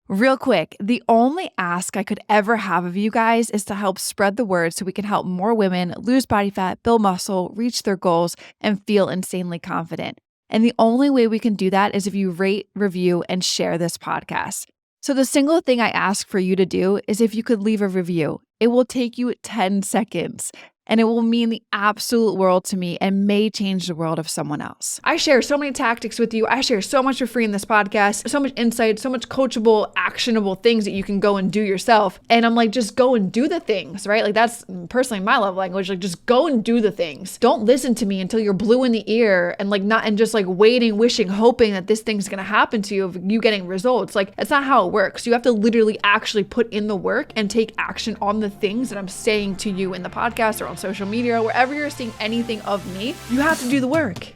Real quick, the only ask I could ever have of you guys is to help spread the word so we can help more women lose body fat, build muscle, reach their goals, and feel insanely confident. And the only way we can do that is if you rate, review, and share this podcast. So the single thing I ask for you to do is if you could leave a review. It will take you 10 seconds. And it will mean the absolute world to me and may change the world of someone else. I share so many tactics with you. I share so much for free in this podcast, so much insight, so much coachable, actionable things that you can go and do yourself. And I'm like, just go and do the things, right? Like that's personally my love language. Like just go and do the things. Don't listen to me until you're blue in the ear and just waiting, wishing, hoping that this thing's gonna happen to you of you getting results. Like that's not how it works. You have to literally actually put in the work and take action on the things that I'm saying to you in the podcast or on social media, wherever you're seeing anything of me, you have to do the work.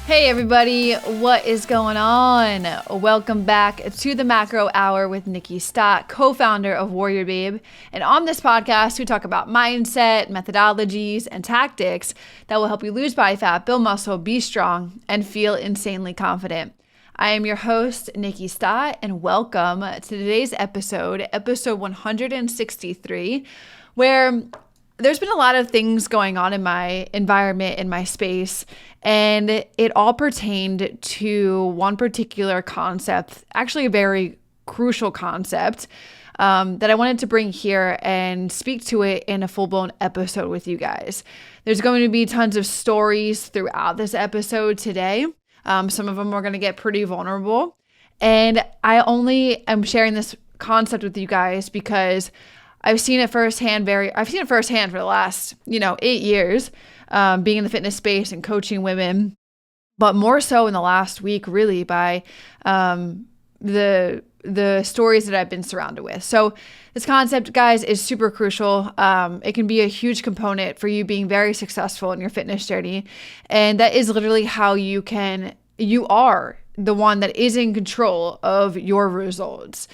Hey everybody, what is going on? Welcome back to the Macro Hour with Nikki Stott, co-founder of WarriorBabe. And on this podcast, we talk about mindset, methodologies, and tactics that will help you lose body fat, build muscle, be strong, and feel insanely confident. I am your host, Nikki Stott, and welcome to today's episode 163, where there's been a lot of things going on in my environment, in my space, and it all pertained to one particular concept, actually a very crucial concept, that I wanted to bring here and speak to it in a full-blown episode with you guys. There's going to be tons of stories throughout this episode today. Some of them are going to get pretty vulnerable. And I only am sharing this concept with you guys because I've seen it firsthand for the last, 8 years, being in the fitness space and coaching women, but more so in the last week, really by, the stories that I've been surrounded with. So this concept, guys, is super crucial. It can be a huge component for you being very successful in your fitness journey. And that is literally how you are the one that is in control of your results.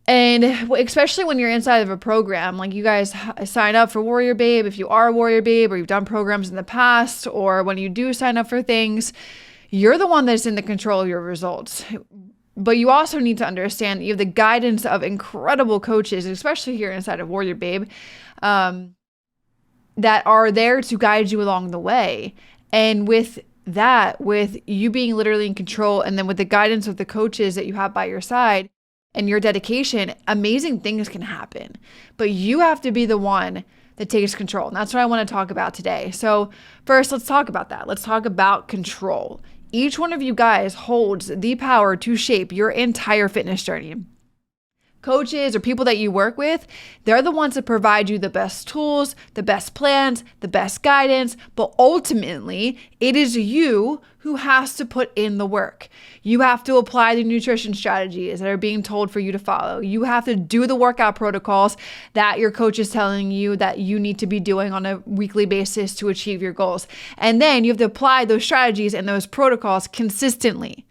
And especially when you're inside of a program, like you guys sign up for WarriorBabe, if you are a WarriorBabe or you've done programs in the past, or when you do sign up for things, you're the one that's in the control of your results. But you also need to understand that you have the guidance of incredible coaches, especially here inside of WarriorBabe, that are there to guide you along the way. And with you being literally in control, and then with the guidance of the coaches that you have by your side and your dedication, amazing things can happen. But you have to be the one that takes control. And that's what I want to talk about today. So first, let's talk about that. Let's talk about control. Each one of you guys holds the power to shape your entire fitness journey. Coaches or people that you work with, they're the ones that provide you the best tools, the best plans, the best guidance, but ultimately, it is you who has to put in the work. You have to apply the nutrition strategies that are being told for you to follow. You have to do the workout protocols that your coach is telling you that you need to be doing on a weekly basis to achieve your goals. And then you have to apply those strategies and those protocols consistently.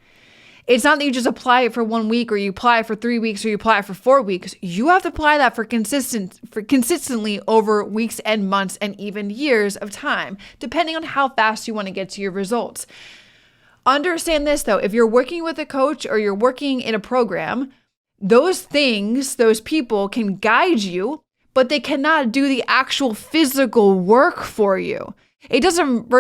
It's not that you just apply it for 1 week, or you apply it for 3 weeks, or you apply it for 4 weeks. You have to apply that for consistently over weeks and months and even years of time, depending on how fast you want to get to your results. Understand this though, if you're working with a coach or you're working in a program, those people can guide you, but they cannot do the actual physical work for you. It doesn't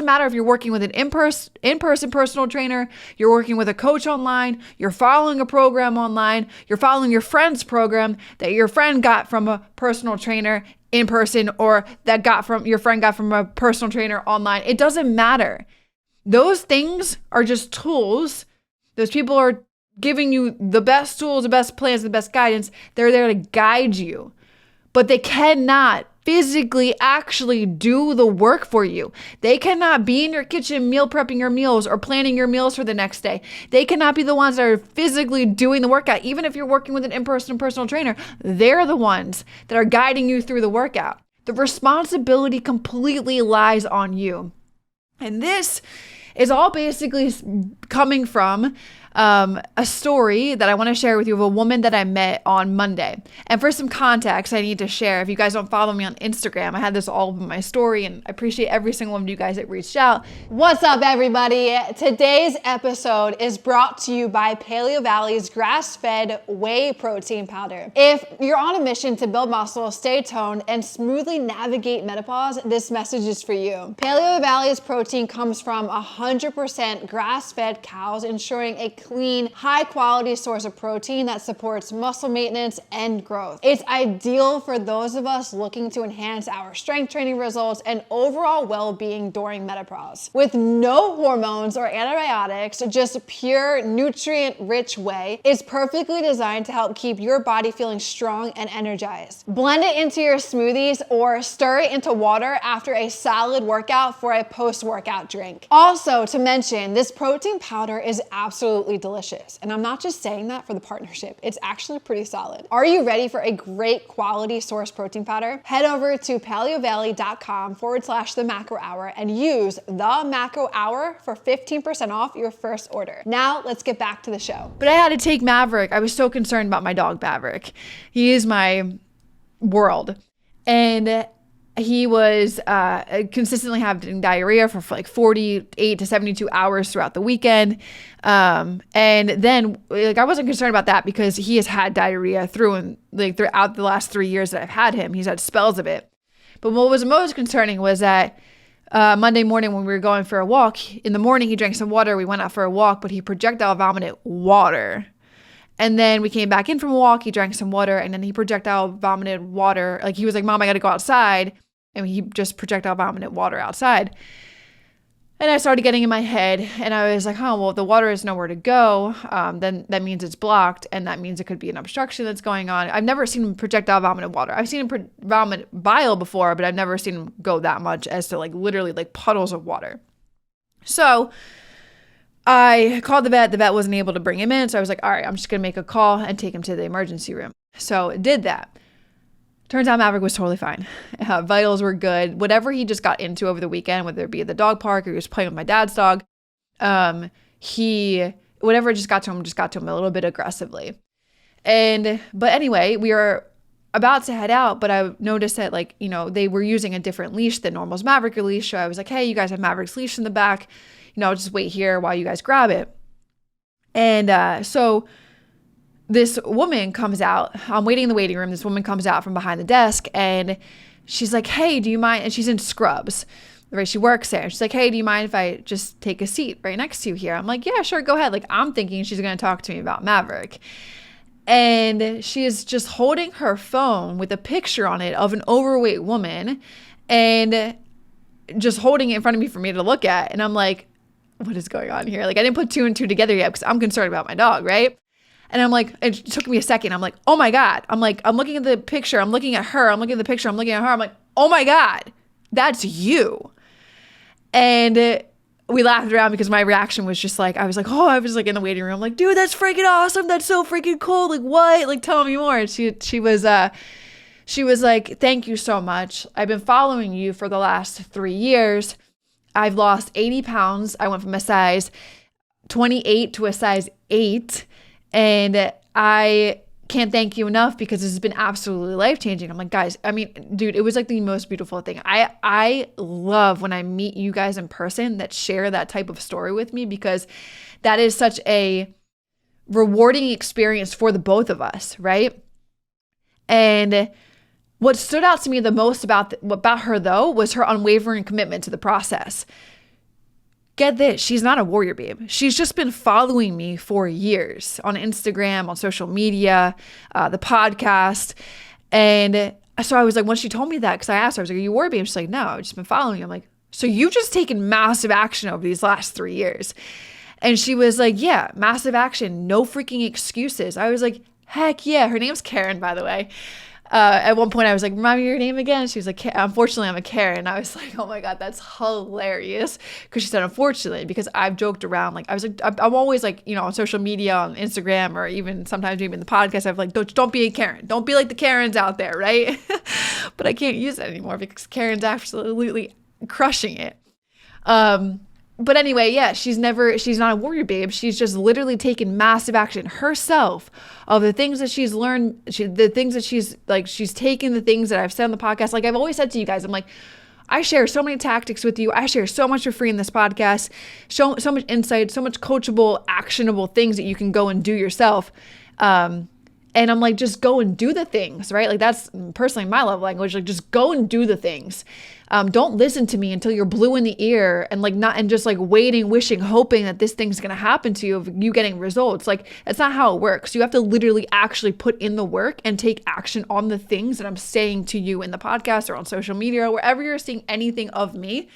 matter if you're working with an in-person personal trainer, you're working with a coach online, you're following a program online, you're following your friend's program that your friend got from a personal trainer in person, or your friend got from a personal trainer online. It doesn't matter. Those things are just tools. Those people are giving you the best tools, the best plans, the best guidance. They're there to guide you, but they cannot physically actually do the work for you. They cannot be in your kitchen meal prepping your meals or planning your meals for the next day. They cannot be the ones that are physically doing the workout. Even if you're working with an in-person personal trainer, they're the ones that are guiding you through the workout. The responsibility completely lies on you. And this is all basically coming from a story that I want to share with you of a woman that I met on Monday. And for some context, I need to share, if you guys don't follow me on Instagram, I had this all in my story, and I appreciate every single one of you guys that reached out. What's up, everybody? Today's episode is brought to you by Paleo Valley's grass-fed whey protein powder. If you're on a mission to build muscle, stay toned, and smoothly navigate menopause, this message is for you. Paleo Valley's protein comes from 100% grass-fed cows, ensuring a clean, high-quality source of protein that supports muscle maintenance and growth. It's ideal for those of us looking to enhance our strength training results and overall well-being during menopause. With no hormones or antibiotics, just pure nutrient-rich whey, it's perfectly designed to help keep your body feeling strong and energized. Blend it into your smoothies or stir it into water after a solid workout for a post-workout drink. Also, to mention, this protein powder is absolutely delicious. And I'm not just saying that for the partnership. It's actually pretty solid. Are you ready for a great quality source protein powder? Head over to paleovalley.com/the macro hour and use the macro hour for 15% off your first order. Now let's get back to the show. But I had to take Maverick. I was so concerned about my dog Maverick. He is my world. And he was consistently having diarrhea for like 48 to 72 hours throughout the weekend. And then like I wasn't concerned about that because he has had diarrhea throughout the last 3 years that I've had him. He's had spells of it. But what was most concerning was that Monday morning when we were going for a walk, in the morning he drank some water. We went out for a walk, but he projectile vomited water. And then we came back in from a walk, he drank some water, and then he projectile vomited water. Like he was like, Mom, I got to go outside. And he just projectile vomited water outside. And I started getting in my head and I was like, oh, well, if the water is nowhere to go, then that means it's blocked. And that means it could be an obstruction that's going on. I've never seen him projectile vomited water. I've seen him vomit bile before, but I've never seen him go that much as to like literally like puddles of water. So I called the vet. The vet wasn't able to bring him in. So I was like, all right, I'm just going to make a call and take him to the emergency room. So did that. Turns out Maverick was totally fine. Vitals were good. Whatever he just got into over the weekend, whether it be at the dog park or he was playing with my dad's dog, whatever just got to him a little bit aggressively. But anyway, we were about to head out, but I noticed that they were using a different leash than normal's Maverick leash. So I was like, hey, you guys have Maverick's leash in the back. I'll just wait here while you guys grab it. And so this woman comes out. I'm waiting in the waiting room. This woman comes out from behind the desk and she's like, hey, do you mind? And she's in scrubs, right? She works there. She's like, hey, do you mind if I just take a seat right next to you here? I'm like, yeah, sure, go ahead. Like, I'm thinking she's going to talk to me about Maverick. And she is just holding her phone with a picture on it of an overweight woman and just holding it in front of me for me to look at. And I'm like, what is going on here? Like, I didn't put two and two together yet because I'm concerned about my dog, right? And I'm like, it took me a second. I'm like, oh my God. I'm looking at the picture. I'm looking at her. I'm looking at the picture. I'm looking at her. I'm like, oh my God, that's you. And we laughed around because my reaction was just like, I was like in the waiting room. I'm like, dude, that's freaking awesome. That's so freaking cool. Like, what? Like, tell me more. And she was like, thank you so much. I've been following you for the last 3 years. I've lost 80 pounds. I went from a size 28 to a size 8. And I can't thank you enough because this has been absolutely life-changing. I'm like, guys, I mean, dude, it was like the most beautiful thing. I love when I meet you guys in person that share that type of story with me because that is such a rewarding experience for the both of us, right? And what stood out to me the most about her, though, was her unwavering commitment to the process. Get this, she's not a WarriorBabe. She's just been following me for years on Instagram, on social media, the podcast. And so I was like, when she told me that, because I asked her, I was like, are you WarriorBabe? She's like, no, I've just been following you. I'm like, so you've just taken massive action over these last 3 years. And she was like, yeah, massive action, no freaking excuses. I was like, heck yeah. Her name's Karen, by the way. At one point I was like, remind me your name again. She was like, unfortunately, I'm a Karen. I was like, oh my God, that's hilarious. Because she said, unfortunately, because I've joked around. Like, I was like, I'm always like, on social media, on Instagram, or even sometimes even the podcast, I've like, don't be a Karen. Don't be like the Karens out there, right? But I can't use it anymore because Karen's absolutely crushing it. But anyway, yeah, she's not a warrior babe. She's just literally taken massive action herself of the things that she's learned, the things that she's taken the things that I've said on the podcast. Like I've always said to you guys, I'm like, I share so many tactics with you. I share so much for free in this podcast, so much insight, so much coachable, actionable things that you can go and do yourself. And I'm like, just go and do the things, right? Like that's personally my love language. Like just go and do the things. Don't listen to me until you're blue in the ear and just waiting, wishing, hoping that this thing's going to happen to you of you getting results. Like that's not how it works. You have to literally actually put in the work and take action on the things that I'm saying to you in the podcast or on social media or wherever you're seeing anything of me.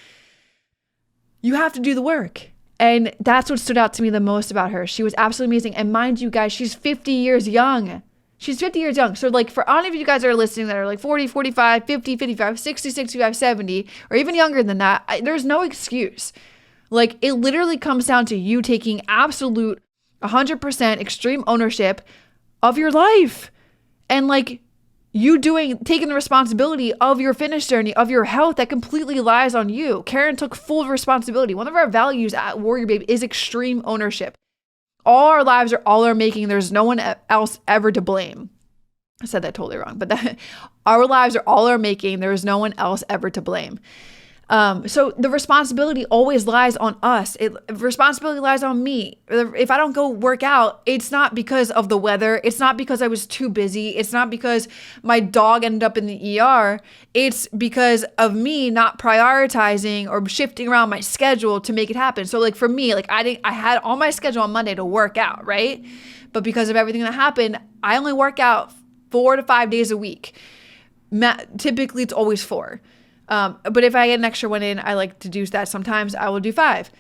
You have to do the work. And that's what stood out to me the most about her. She was absolutely amazing. And mind you guys, she's 50 years young. She's 50 years young. So like for any of you guys that are listening that are like 40, 45, 50, 55, 60, 65, 70, or even younger than that, there's no excuse. Like it literally comes down to you taking absolute 100% extreme ownership of your life. And like you taking the responsibility of your fitness journey, of your health that completely lies on you. Karen took full responsibility. One of our values at WarriorBabe is extreme ownership. All our lives are all our making. There's no one else ever to blame. I said that totally wrong, but our lives are all our making. There is no one else ever to blame. So the responsibility always lies on us. Responsibility lies on me. If I don't go work out, it's not because of the weather. It's not because I was too busy. It's not because my dog ended up in the ER. It's because of me not prioritizing or shifting around my schedule to make it happen. So like for me, like I had on my schedule on Monday to work out, right? But because of everything that happened, I only work out 4 to 5 days a week. Typically it's always 4. But if I get an extra one in, I like to do that. Sometimes I will do 5.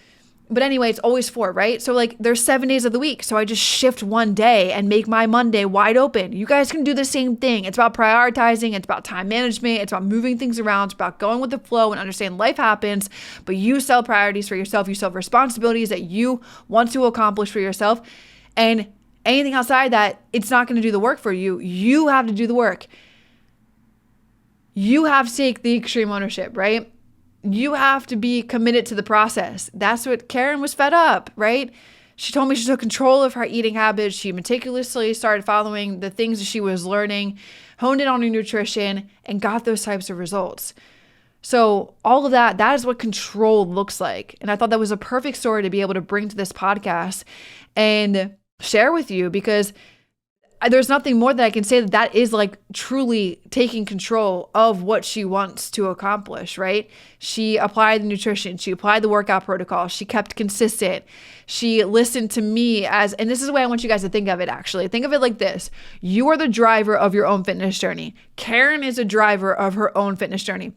But anyway, it's always 4, right? So like there's 7 days of the week. So I just shift one day and make my Monday wide open. You guys can do the same thing. It's about prioritizing. It's about time management. It's about moving things around. It's about going with the flow and understanding life happens. But you set priorities for yourself. You set responsibilities that you want to accomplish for yourself. And anything outside that, it's not going to do the work for you. You have to do the work. You have to take the extreme ownership, right? You have to be committed to the process. That's what Karen was fed up, right? She told me she took control of her eating habits. She meticulously started following the things that she was learning, honed in on her nutrition, and got those types of results. So all of that is what control looks like. And I thought that was a perfect story to be able to bring to this podcast and share with you, because there's nothing more that I can say that is like truly taking control of what she wants to accomplish, right? She applied the nutrition. She applied the workout protocol. She kept consistent. She listened to me and this is the way I want you guys to think of it, actually. Think of it like this. You are the driver of your own fitness journey. Karen is a driver of her own fitness journey.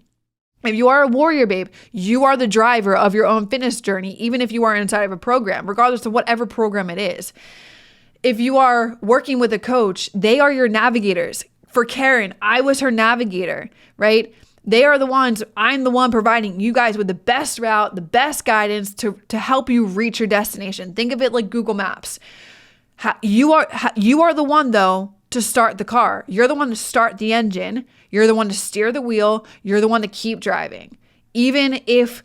If you are a warrior babe, you are the driver of your own fitness journey, even if you are inside of a program, regardless of whatever program it is. If you are working with a coach, they are your navigators. For Karen, I was her navigator, right? They are the ones, I'm the one providing you guys with the best route, the best guidance to help you reach your destination. Think of it like Google Maps. You are the one, though, to start the car. You're the one to start the engine. You're the one to steer the wheel. You're the one to keep driving. Even if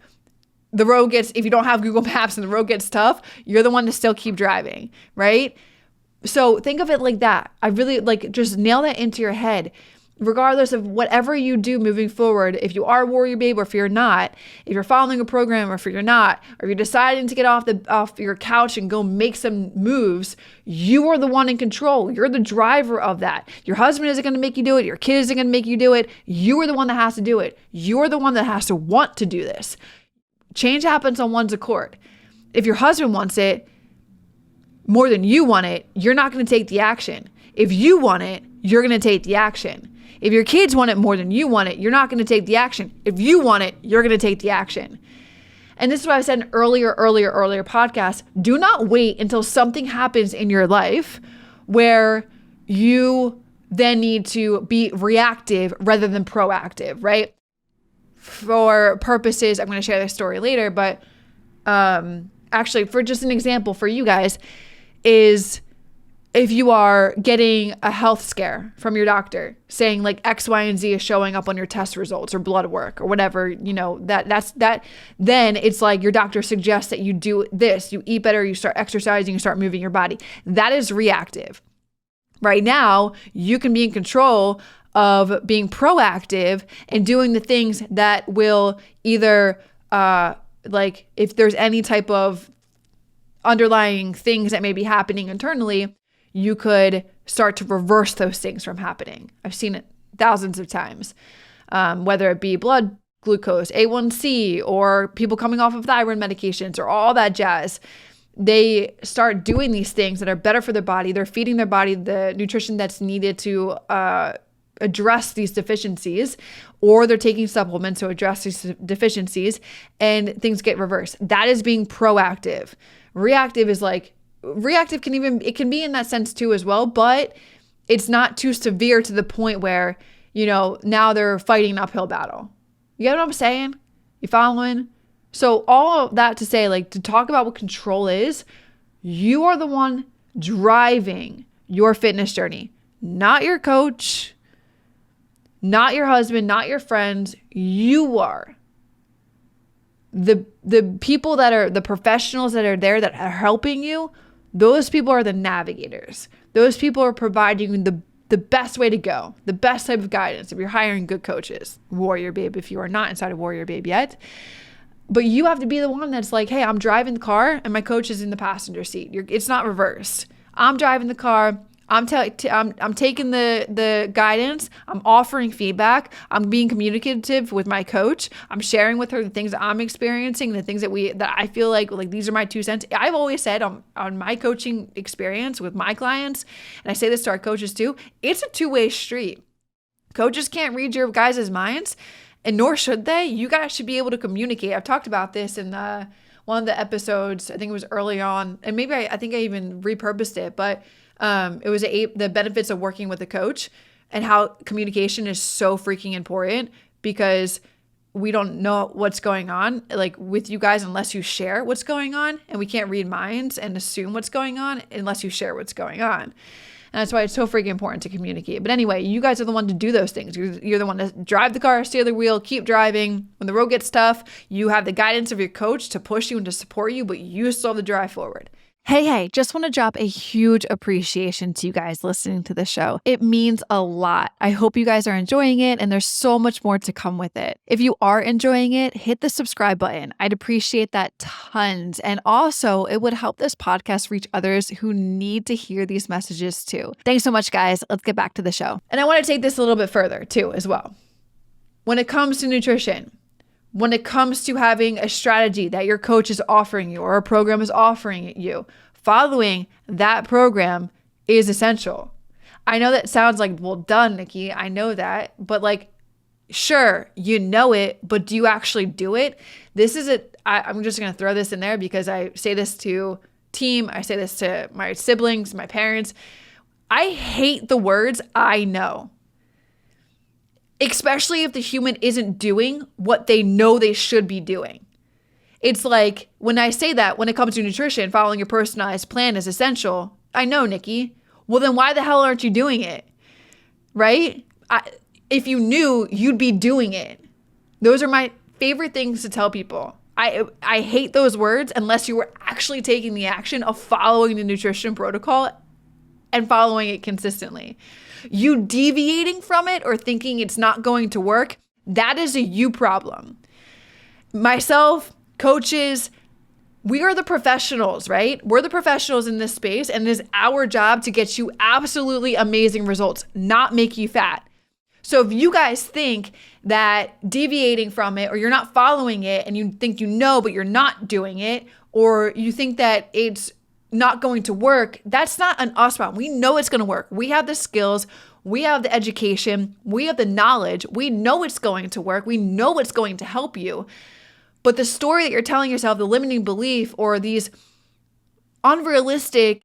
if you don't have Google Maps and the road gets tough, you're the one to still keep driving, right? So think of it like that. I really just nail that into your head. Regardless of whatever you do moving forward, if you are a warrior babe or if you're not, if you're following a program or if you're not, or you're deciding to get off your couch and go make some moves, you are the one in control. You're the driver of that. Your husband isn't going to make you do it. Your kid isn't going to make you do it. You are the one that has to do it. You're the one that has to want to do this. Change happens on one's accord. If your husband wants it more than you want it, you're not going to take the action. If you want it, you're going to take the action. If your kids want it more than you want it, you're not going to take the action. If you want it, you're going to take the action. And this is what I said in earlier podcasts. Do not wait until something happens in your life where you then need to be reactive rather than proactive, right? For purposes, I'm going to share this story later, but actually for just an example for you guys is if you are getting a health scare from your doctor saying like X, Y, and Z is showing up on your test results or blood work or whatever, you know, then it's like your doctor suggests that you do this, you eat better, you start exercising, you start moving your body. That is reactive. Right now, you can be in control of being proactive and doing the things that will either, like if there's any type of underlying things that may be happening internally, you could start to reverse those things from happening. I've seen it thousands of times, whether it be blood glucose, A1C, or people coming off of thyroid medications or all that jazz. They start doing these things that are better for their body. They're feeding their body the nutrition that's needed to address these deficiencies, or they're taking supplements to address these deficiencies, and things get reversed. That is being proactive. Reactive is like, reactive it can be in that sense too as well, but it's not too severe to the point where, you know, now they're fighting an uphill battle. You get what I'm saying? You following? So all of that to say, like, to talk about what control is, you are the one driving your fitness journey, not your coach, not your husband, not your friends. You are. The people that are the professionals that are there that are helping you, those people are the navigators. Those people are providing you the best way to go, the best type of guidance if you're hiring good coaches. WarriorBabe, if you are not inside of WarriorBabe yet. But you have to be the one that's like, hey, I'm driving the car and my coach is in the passenger seat. It's not reversed. I'm driving the car. I'm taking the guidance. I'm offering feedback. I'm being communicative with my coach. I'm sharing with her the things that I'm experiencing, the things that I feel like these are my 2 cents. I've always said on my coaching experience with my clients, and I say this to our coaches too, it's a two-way street. Coaches can't read your guys' minds, and nor should they. You guys should be able to communicate. I've talked about this in one of the episodes. I think it was early on, and maybe I think I even repurposed it, but it was the benefits of working with a coach and how communication is so freaking important, because we don't know what's going on like with you guys unless you share what's going on, and we can't read minds and assume what's going on unless you share what's going on. And that's why it's so freaking important to communicate. But anyway, you guys are the one to do those things. You're the one to drive the car, steer the wheel, keep driving. When the road gets tough, you have the guidance of your coach to push you and to support you, but you still have to drive forward. Hey, just want to drop a huge appreciation to you guys listening to the show. It means a lot. I hope you guys are enjoying it, and there's so much more to come with it. If you are enjoying it, hit the subscribe button. I'd appreciate that tons. And also, it would help this podcast reach others who need to hear these messages too. Thanks so much, guys. Let's get back to the show. And I want to take this a little bit further too, as well. When it comes to nutrition, when it comes to having a strategy that your coach is offering you or a program is offering you, following that program is essential. I know that sounds like, well, done, Nikki. I know that. But like, sure, you know it, but do you actually do it? I'm just going to throw this in there because I say this to team. I say this to my siblings, my parents. I hate the words I know. Especially if the human isn't doing what they know they should be doing. It's like when I say that, when it comes to nutrition, following your personalized plan is essential. I know, Nikki. Well, then why the hell aren't you doing it? Right? If you knew, you'd be doing it. Those are my favorite things to tell people. I hate those words unless you were actually taking the action of following the nutrition protocol and following it consistently. You deviating from it or thinking it's not going to work, that is a you problem. Myself, coaches, we are the professionals, right? We're the professionals in this space, and it is our job to get you absolutely amazing results, not make you fat. So if you guys think that deviating from it, or you're not following it and you think you know, but you're not doing it, or you think that it's not going to work, that's not an us problem. We know it's going to work. We have the skills, we have the education, we have the knowledge. We know it's going to work. We know it's going to help you. But the story that you're telling yourself, the limiting belief, or these unrealistic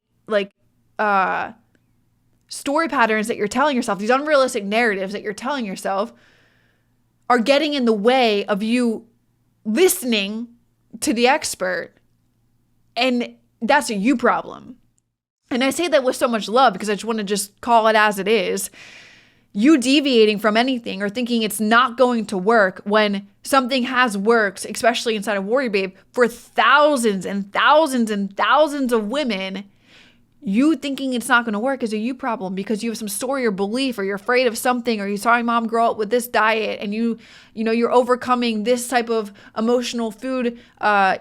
story patterns that you're telling yourself, these unrealistic narratives that you're telling yourself, are getting in the way of you listening to the expert. And that's a you problem. And I say that with so much love because I just want to just call it as it is. You deviating from anything or thinking it's not going to work when something has worked, especially inside of WarriorBabe, for thousands and thousands and thousands of women, you thinking it's not going to work is a you problem because you have some story or belief, or you're afraid of something, or you saw your mom grow up with this diet, and you're overcoming this type of emotional food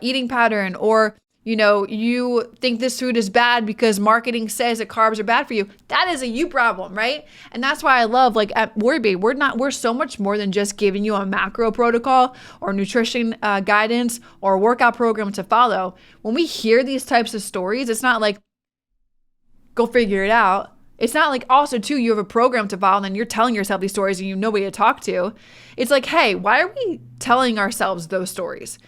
eating pattern, or you think this food is bad because marketing says that carbs are bad for you. That is a you problem, right? And that's why I love, like, at WarriorBabe, we're so much more than just giving you a macro protocol or nutrition guidance or a workout program to follow. When we hear these types of stories, it's not like, go figure it out. It's not like also too, you have a program to follow and then you're telling yourself these stories and you have nobody to talk to. It's like, hey, why are we telling ourselves those stories?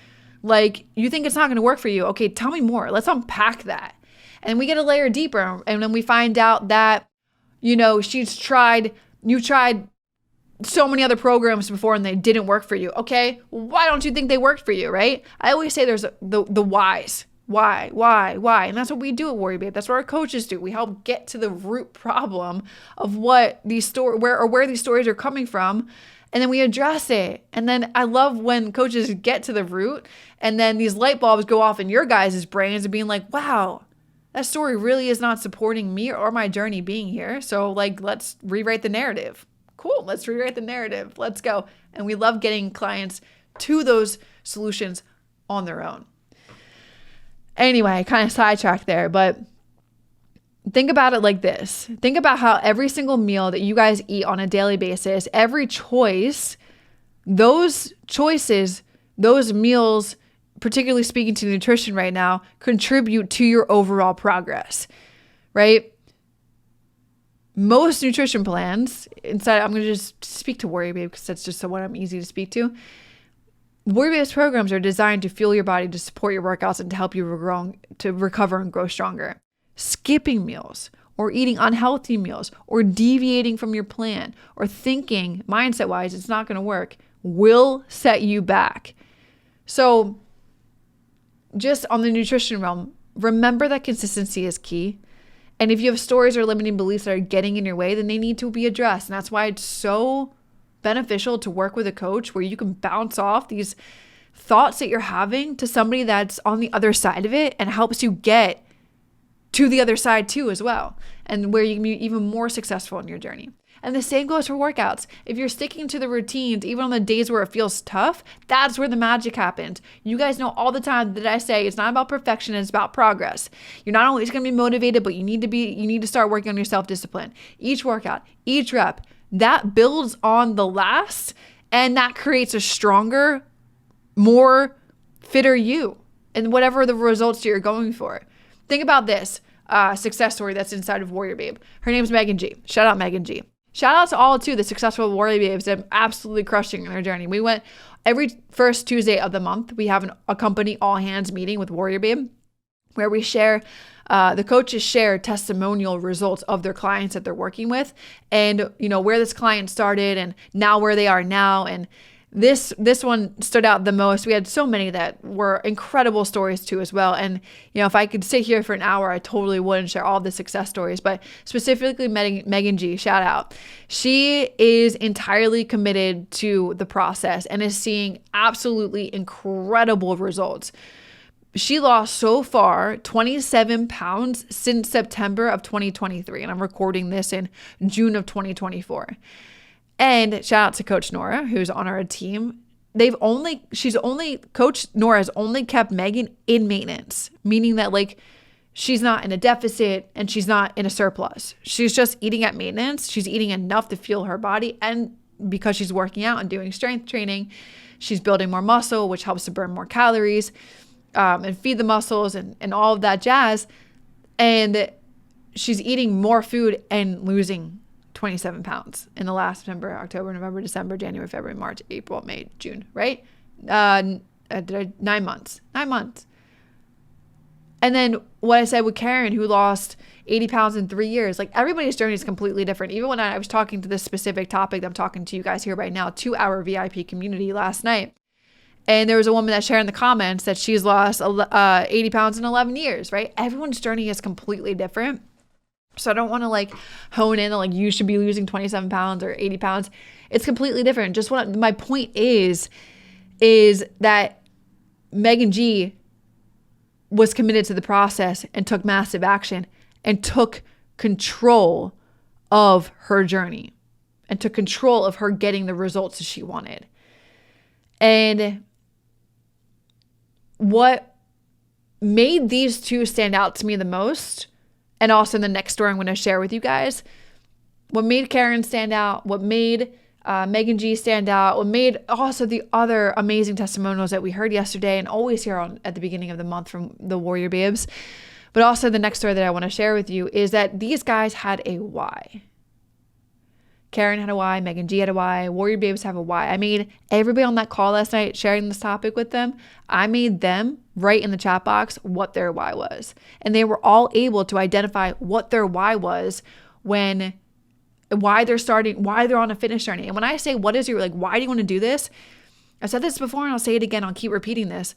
Like, you think it's not going to work for you. Okay, tell me more. Let's unpack that. And we get a layer deeper. And then we find out that, you've tried so many other programs before and they didn't work for you. Okay, why don't you think they worked for you, right? I always say there's the whys. Why? And that's what we do at WarriorBabe. That's what our coaches do. We help get to the root problem of what where these stories are coming from. And then we address it. And then I love when coaches get to the root and then these light bulbs go off in your guys' brains and being like, wow, that story really is not supporting me or my journey being here. So, like, let's rewrite the narrative. Cool. Let's rewrite the narrative. Let's go. And we love getting clients to those solutions on their own. Anyway, I kind of sidetracked there, but think about it like this. Think about how every single meal that you guys eat on a daily basis, every choice, those choices, those meals, particularly speaking to nutrition right now, contribute to your overall progress, right? Most nutrition plans, I'm going to just speak to WarriorBabe because that's just what I'm easy to speak to. WarriorBabe's programs are designed to fuel your body, to support your workouts, and to help you recover and grow stronger. Skipping meals or eating unhealthy meals or deviating from your plan or thinking mindset-wise it's not going to work will set you back. So just on the nutrition realm, remember that consistency is key. And if you have stories or limiting beliefs that are getting in your way, then they need to be addressed. And that's why it's so beneficial to work with a coach where you can bounce off these thoughts that you're having to somebody that's on the other side of it and helps you get to the other side too as well, and where you can be even more successful in your journey. And the same goes for workouts. If you're sticking to the routines, even on the days where it feels tough, that's where the magic happens. You guys know all the time that I say it's not about perfection, it's about progress. You're not always going to be motivated, but you need to start working on your self-discipline. Each workout, each rep, that builds on the last, and that creates a stronger, more fitter you and whatever the results you're going for. Think about this success story that's inside of WarriorBabe. Her name's Megan G. Shout out Megan G. Shout out to all the successful WarriorBabes that are absolutely crushing in their journey. We went every first Tuesday of the month. We have a company all hands meeting with WarriorBabe where we share, the coaches share testimonial results of their clients that they're working with, and where this client started and now where they are now. And this one stood out the most. We had so many that were incredible stories too as well. And if I could sit here for an hour, I totally would and share all the success stories. But specifically Megan G, shout out. She is entirely committed to the process and is seeing absolutely incredible results. She lost so far 27 pounds since September of 2023. And I'm recording this in June of 2024. And shout out to Coach Nora, who's on our team. Coach Nora has only kept Megan in maintenance, meaning that she's not in a deficit and she's not in a surplus. She's just eating at maintenance. She's eating enough to fuel her body. And because she's working out and doing strength training, she's building more muscle, which helps to burn more calories and feed the muscles and all of that jazz. And she's eating more food and losing 27 pounds in the last September, October, November, December, January, February, March, April, May, June, right? 9 months. And then what I said with Karen, who lost 80 pounds in 3 years, everybody's journey is completely different. Even when I was talking to this specific topic that I'm talking to you guys here right now, 2-hour VIP community last night. And there was a woman that shared in the comments that she's lost 80 pounds in 11 years, right? Everyone's journey is completely different. So I don't want to like hone in on like you should be losing 27 pounds or 80 pounds. It's completely different. Just what my point is that Megan G was committed to the process and took massive action and took control of her journey and took control of her getting the results that she wanted. And what made these two stand out to me the most, and also in the next story I'm going to share with you guys, what made Karen stand out, what made Megan G stand out, what made also the other amazing testimonials that we heard yesterday and always hear at the beginning of the month from the Warrior Babes, but also the next story that I want to share with you is that these guys had a why. Karen had a why, Megan G had a why, Warrior Babes have a why. I made everybody on that call last night sharing this topic with them. I made them write in the chat box what their why was. And they were all able to identify what their why was why they're starting, why they're on a fitness journey. And when I say, what is your, like, why do you want to do this? I've said this before and I'll say it again. I'll keep repeating this.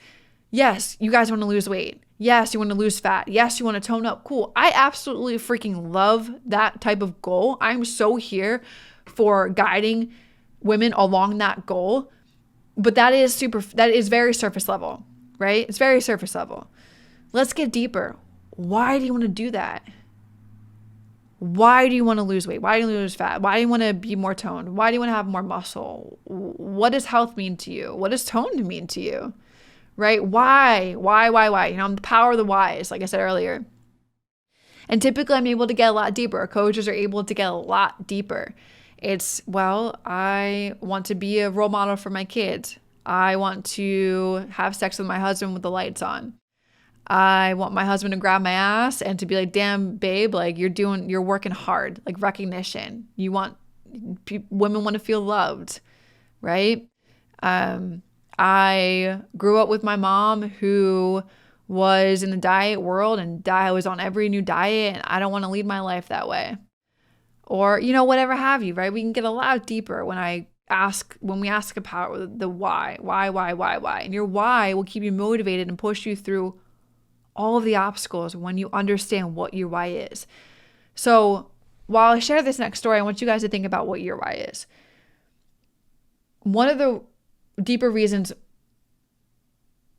Yes, you guys want to lose weight. Yes, you want to lose fat. Yes, you want to tone up. Cool. I absolutely freaking love that type of goal. I'm so here for guiding women along that goal. But that is very surface level, right? It's very surface level. Let's get deeper. Why do you want to do that? Why do you want to lose weight? Why do you want to lose fat? Why do you want to be more toned? Why do you want to have more muscle? What does health mean to you? What does toned mean to you? Right? Why? You know, the power of the whys, like I said earlier. And typically I'm able to get a lot deeper. Our coaches are able to get a lot deeper. It's, well, I want to be a role model for my kids. I want to have sex with my husband with the lights on. I want my husband to grab my ass and to be like, damn, babe, like you're working hard, like recognition. Women want to feel loved, right? I grew up with my mom who was in the diet world and I was on every new diet and I don't want to lead my life that way. Or, you know, whatever have you, right? We can get a lot deeper when we ask about the why. And your why will keep you motivated and push you through all of the obstacles when you understand what your why is. So while I share this next story, I want you guys to think about what your why is. One of the deeper reasons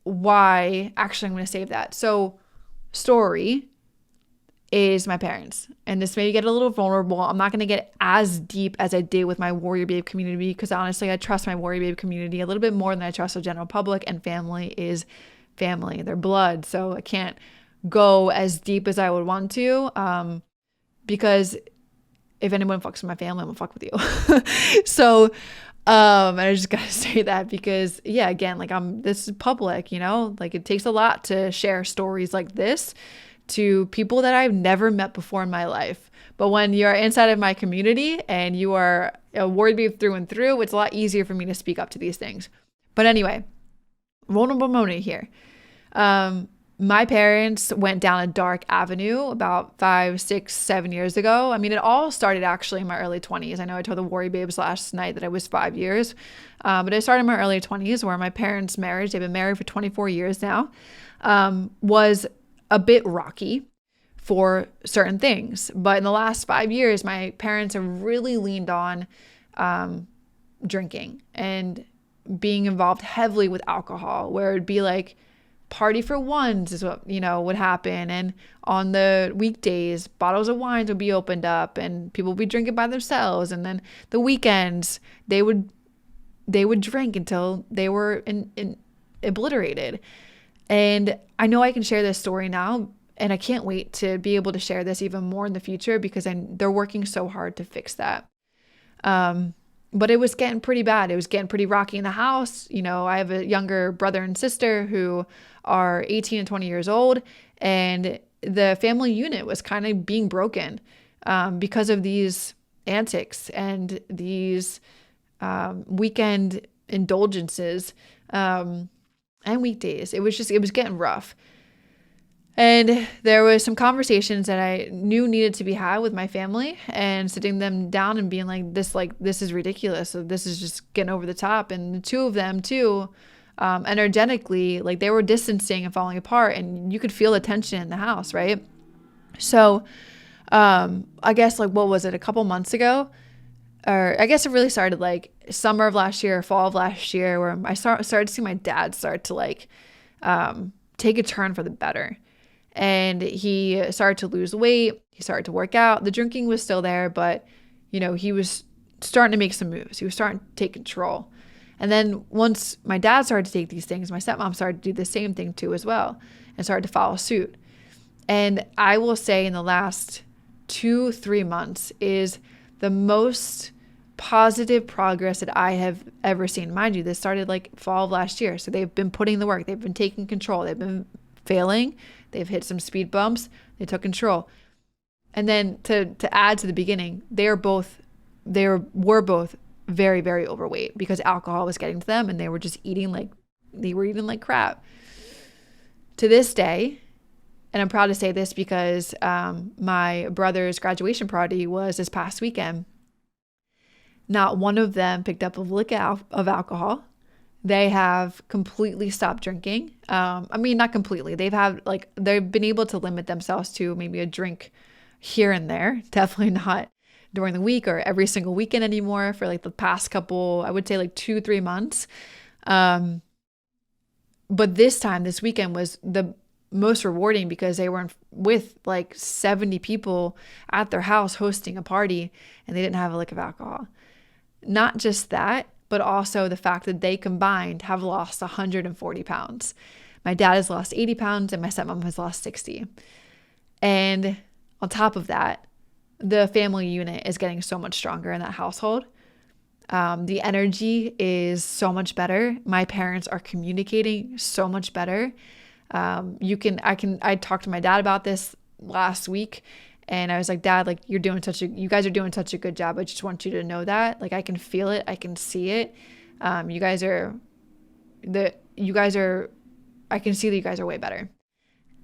why, actually, I'm going to save that. So story is my parents. And this may get a little vulnerable. I'm not going to get as deep as I did with my Warrior Babe community because honestly, I trust my Warrior Babe community a little bit more than I trust the general public, and family is family. They're blood. So I can't go as deep as I would want to because if anyone fucks with my family, I'm gonna fuck with you. So and I just gotta say that because yeah, again, like this is public, you know, like it takes a lot to share stories like this to people that I've never met before in my life. But when you're inside of my community and you are a Warrior Babe through and through, it's a lot easier for me to speak up to these things. But anyway, vulnerable moment here. My parents went down a dark avenue about 5, 6, 7 years ago. I mean, it all started actually in my early 20s. I know I told the Warrior Babes last night that I was 5 years, but it started in my early 20s where my parents' marriage, they've been married for 24 years now, was a bit rocky for certain things. But in the last 5 years, my parents have really leaned on drinking and being involved heavily with alcohol, where it'd be like party for ones is what, you know, would happen. And on the weekdays, bottles of wines would be opened up and people would be drinking by themselves. And then the weekends, they would drink until they were obliterated. And I know I can share this story now, and I can't wait to be able to share this even more in the future because they're working so hard to fix that. But it was getting pretty bad. It was getting pretty rocky in the house. You know, I have a younger brother and sister who are 18 and 20 years old, and the family unit was kind of being broken because of these antics and these weekend indulgences and weekdays. It was getting rough. And there was some conversations that I knew needed to be had with my family and sitting them down and being like, this is ridiculous. So this is just getting over the top. And the two of them too, energetically, like they were distancing and falling apart, and you could feel the tension in the house, right? So I guess like, what was it, a couple months ago? Or I guess it really started like summer of last year, fall of last year, where I started to see my dad start to like take a turn for the better. And he started to lose weight. He started to work out. The drinking was still there, but he was starting to make some moves. He was starting to take control. And then once my dad started to take these things, my stepmom started to do the same thing too as well, and started to follow suit. And I will say in the last 2-3 months is the most positive progress that I have ever seen. Mind you, this started like fall of last year. So they've been putting in the work. They've been taking control. They've been failing. They've hit some speed bumps. They took control. And then to add to the beginning, they were both very, very overweight because alcohol was getting to them, and they were just eating like crap. To this day, and I'm proud to say this because my brother's graduation party was this past weekend. Not one of them picked up a lick of alcohol. They have completely stopped drinking. I mean, not completely. They've been able to limit themselves to maybe a drink here and there. Definitely not during the week or every single weekend anymore for like the past couple, I would say like 2-3 months. But this weekend was the most rewarding because they were with like 70 people at their house hosting a party, and they didn't have a lick of alcohol. Not just that, but also the fact that they combined have lost 140 pounds. My dad has lost 80 pounds and my stepmom has lost 60. And on top of that, the family unit is getting so much stronger in that household. The energy is so much better. My parents are communicating so much better. I talked to my dad about this last week, and I was like, Dad, like you guys are doing such a good job. I just want you to know that, like, I can feel it. I can see it. I can see that you guys are way better.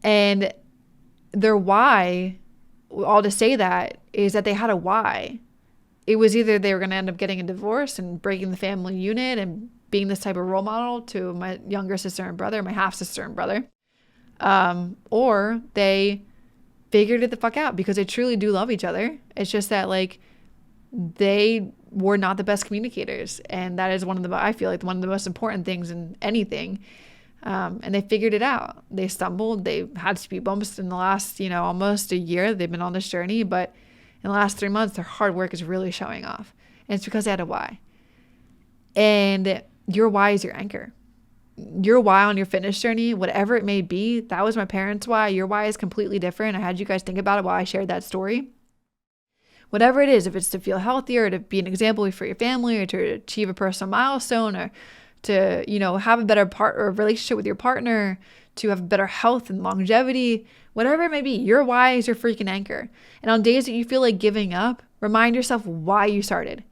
And their why, all to say that, is that they had a why. It was either they were going to end up getting a divorce and breaking the family unit and being this type of role model to my younger sister and brother, my half sister and brother, or they figured it the fuck out because they truly do love each other. It's just that like they were not the best communicators, and that is I feel like one of the most important things in anything. And they figured it out. They stumbled. They had speed bumps in the last, almost a year. They've been on this journey, but in the last 3 months, their hard work is really showing off. And it's because they had a why. And your why is your anchor. Your why on your fitness journey, whatever it may be, that was my parents' why. Your why is completely different. I had you guys think about it while I shared that story. Whatever it is, if it's to feel healthier, or to be an example for your family, or to achieve a personal milestone, or to, have a better relationship with your partner, to have better health and longevity, whatever it may be, your why is your freaking anchor. And on days that you feel like giving up, remind yourself why you started.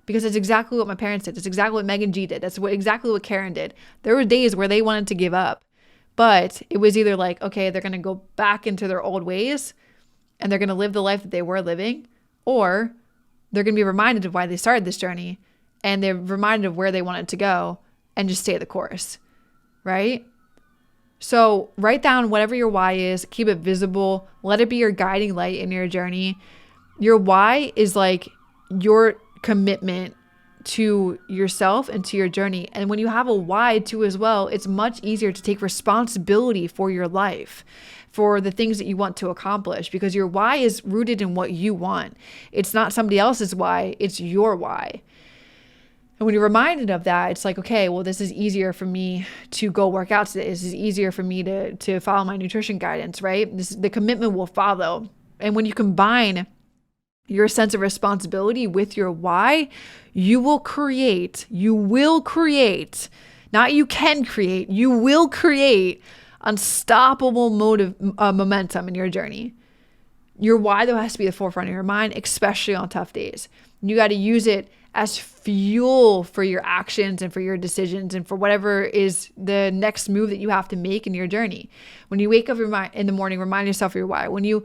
Because it's exactly what my parents did. It's exactly what Megan G did. That's exactly what Karen did. There were days where they wanted to give up, but it was either like, okay, they're going to go back into their old ways and they're going to live the life that they were living, or they're going to be reminded of why they started this journey, and they're reminded of where they wanted to go and just stay the course, right? So write down whatever your why is, keep it visible, let it be your guiding light in your journey. Your why is like your commitment to yourself and to your journey. And when you have a why too as well, it's much easier to take responsibility for your life, for the things that you want to accomplish, because your why is rooted in what you want. It's not somebody else's why, it's your why. And when you're reminded of that, it's like, okay, well, this is easier for me to go work out today. This is easier for me to follow my nutrition guidance, right? The commitment will follow. And when you combine your sense of responsibility with your why, you will create, not you can create, you will create unstoppable momentum in your journey. Your why, though, has to be the forefront of your mind, especially on tough days. You got to use it as fuel for your actions and for your decisions and for whatever is the next move that you have to make in your journey. When you wake up in the morning, remind yourself of your why. When you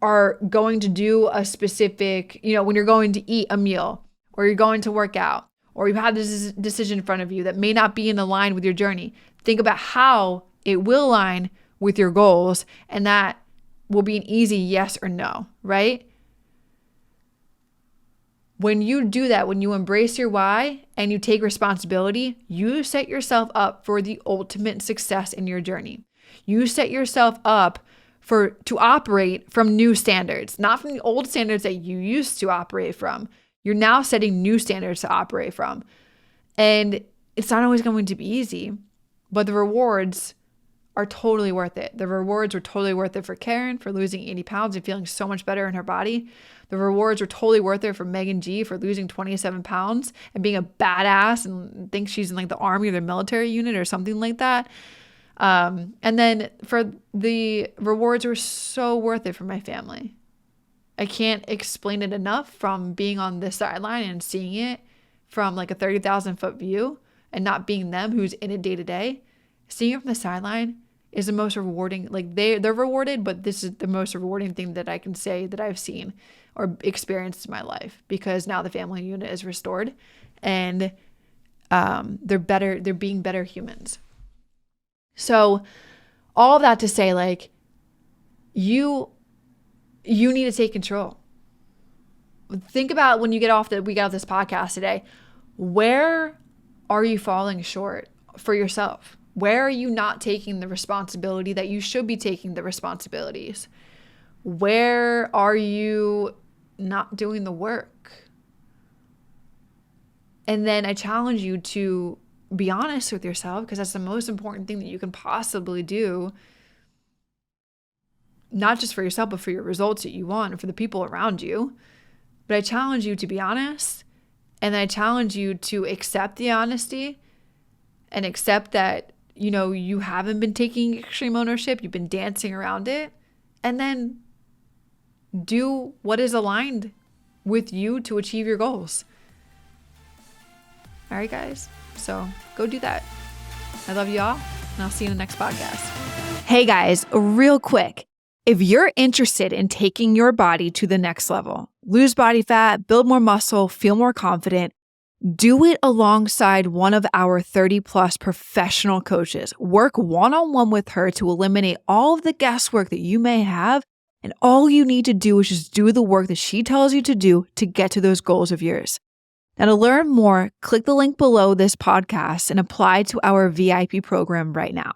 are going to do a specific, when you're going to eat a meal, or you're going to work out, or you have this decision in front of you that may not be in line with your journey, think about how it will align with your goals, and that will be an easy yes or no, right? When you do that, when you embrace your why and you take responsibility, you set yourself up for the ultimate success in your journey. You set yourself up to operate from new standards, not from the old standards that you used to operate from. You're now setting new standards to operate from. And it's not always going to be easy, but the rewards are totally worth it. The rewards were totally worth it for Karen for losing 80 pounds and feeling so much better in her body. The rewards were totally worth it for Megan G for losing 27 pounds and being a badass and think she's in like the army or the military unit or something like that. And then for the rewards were so worth it for my family. I can't explain it enough, from being on this sideline and seeing it from like a 30,000 foot view and not being them who's in it day to day. Seeing it from the sideline is the most rewarding. Like they're rewarded, but this is the most rewarding thing that I can say that I've seen or experienced in my life, because now the family unit is restored and they're better. They're being better humans. So all of that to say, like, you need to take control. Think about when you we got off this podcast today, where are you falling short for yourself? Where are you not taking the responsibility that you should be taking the responsibilities? Where are you not doing the work? And then I challenge you to be honest with yourself, because that's the most important thing that you can possibly do, not just for yourself, but for your results that you want and for the people around you. But I challenge you to be honest, and I challenge you to accept the honesty and accept that, you know, you haven't been taking extreme ownership, you've been dancing around it, and then do what is aligned with you to achieve your goals. All right, guys. So go do that. I love you all, and I'll see you in the next podcast. Hey guys, real quick. If you're interested in taking your body to the next level, lose body fat, build more muscle, feel more confident, do it alongside one of our 30+ professional coaches. Work one-on-one with her to eliminate all of the guesswork that you may have, and all you need to do is just do the work that she tells you to do to get to those goals of yours. Now, to learn more, click the link below this podcast and apply to our VIP program right now.